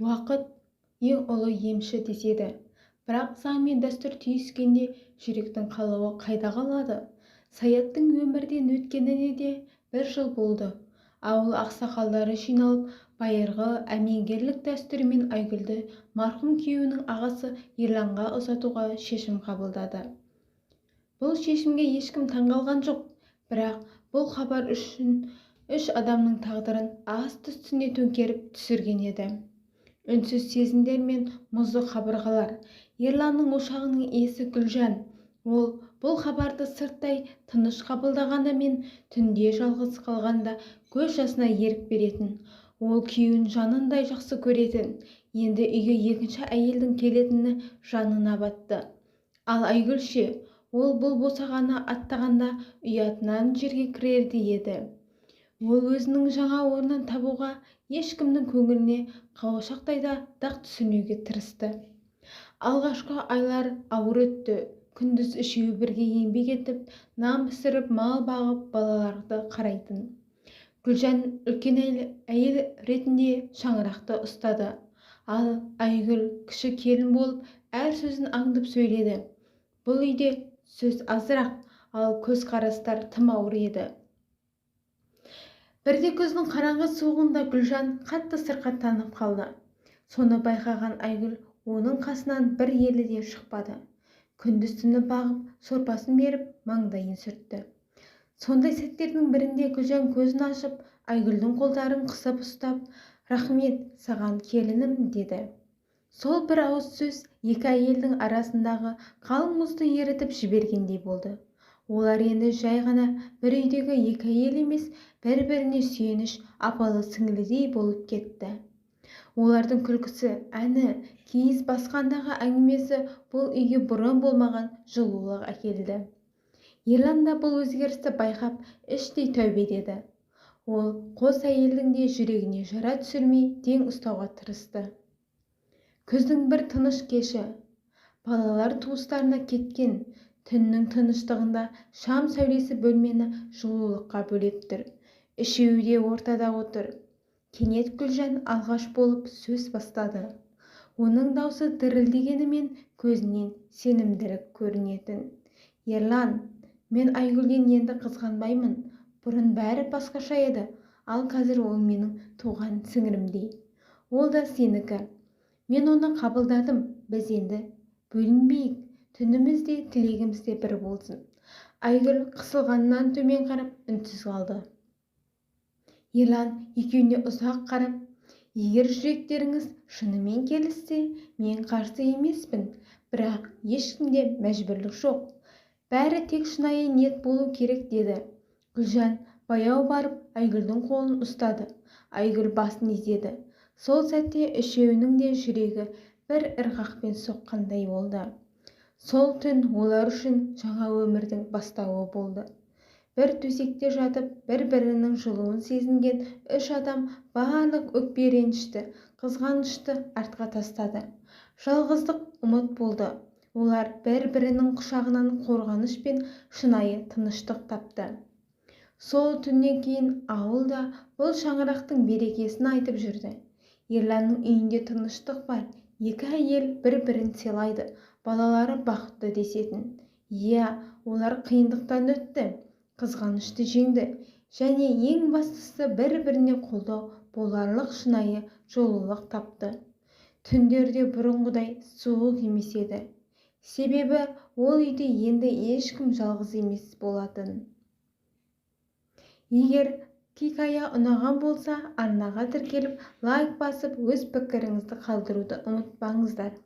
Уақыт ең ұлы емші деседі. Бірақ заң мен дәстүр түйіскенде жүректің қалауы қайда қалады? Саяттың өмірден өткеніне де 1 жыл болды. Ауыл ақсақалдары жиналып, байырғы әмеңгерлік дәстүрімен Айгүлді марқұм күйеуінің ағасы Ерланға ұзатуға шешім қабылдады. Бұл шешімге ешкім таңғалған жоқ, бірақ бұл хабар үшін 3 адамның тағдырын асты-үстіне төңкеріп түсірген еді. Үнсіз сезімдер мен мұзды қабырғалар. Ерланның ошағының иесі Гүлжан. Ол бұл хабарды сырттай тыныш қабылдағанымен, түнде жалғыз қалғанда көз жасына ерік беретін. Ол күйеуін жанындай жақсы көретін. Енді үйге екінші әйелдің келетіні жанына батты. Ал Айгүл ше, ол бұл босағаны аттағанда ұятынан жерге кірердей еді. Ол өзінің жаңа орнын табуға ешкімнің көңіліне қауашақтай да дақ түсірмеуге тырысты. Алғашқы айлар ауыр өтті. Күндіз үшеуі бірге еңбек етіп, нан пісіріп, мал бағып, балаларды қарайтын. Гүлжан үлкен әйел ретінде шаңырақты ұстады. Ал Айгүл кіші келін болып, әр сөзін аңдып сөйледі. Бұл үйде сөз азырақ, ал көзқарастар тым ауыр еді. Бірде көздің қараңғы суығында Гүлжан қатты сырқаттанып қалды. Соны байқаған Айгүл оның қасынан бір елі де шықпады. Күндіз-түні бағып, сорпасын беріп, маңдайын сүртті. Сондай сәттердің бірінде Гүлжан көзін ашып, Айгүлдің қолдарын қысып ұстап, «Рахмет саған келінім» деді. Сол бір ауыз сөз екі әйелдің арасындағы қалың мұзды ерітіп жібергендей болды. Олар енді жай ғана бір үйдегі екі әйел емес, бір-біріне сүйеніш, апалы-сіңлідей болып кетті. Олардың күлкісі, әні, киіз басқандағы әңгімесі бұл үйге бұрын болмаған жылулық әкелді. Ерлан да бұл өзгерісті байқап, іштей тәубе деді. Ол қос әйелдің де жүрегіне жара түсірмей тең ұстауға тырысты. Күздің бір тыныш кеші, балалар туыстарына кеткен. Түннің тыныштығында шам сәулесі бөлмені жылулыққа бөлеп тұр. Үшеуі де ортада отыр. Кенет Гүлжан алғаш болып сөз бастады. Оның даусы дірілдегенімен көзінен сенімділік көрінетін. Ерлан, мен Айгүлден енді қызғанбаймын. Бұрын бәрі басқаша еді, ал қазір ол менің туған сіңірімдей. Ол да сенікі. Мен оны қабылдадым. Біз енді бөлінбейік. Түніміз де, тілегіміз де бір болсын. Айгүл қысылғаннан төмен қарап, үнсіз қалды. Ерлан екеуіне ұзақ қарап, егер жүректеріңіз шынымен келіссе, мен қарсы емеспін, бірақ ешкімде мәжбүрлік жоқ. Бәрі тек шынайы ниет болу керек деді. Гүлжан баяу барып Айгүлдің қолын ұстады. Айгүл басын изеді. Сол сәтте үшеуінің де жүрегі бір ырғақпен соққандай болды. Сол түн олар үшін жаңа өмірдің бастауы болды. Бір төсекте жатып, бір-бірінің жылуын сезінген 3 адам барлық өкпе ренішті, қызғанышты артқа тастады. Жалғыздық ұмыт болды. Олар бір-бірінің құшағынан қорғаныш пен шынайы тыныштық тапты. Сол түннен кейін ауылда бұл шаңырақтың берекесін айтып жүрді. Ерланның үйінде тыныштық бар. Екі әйел бір-бірін сыйлайды. Балалары бақытты десетін. Иә, олар қиындықтан өтті, қызғанышты жеңді, және ең бастысы бір-біріне қолдау боларлық шынайы жылулық тапты. Түндерде бұрынғыдай суық емес еді. Себебі ол үйде енді ешкім жалғыз емес болатын. Егер хикая ұнаған болса, арнаға тіркеліп, лайк басып, өз пікіріңізді қалдыруды ұмытпаңыздар.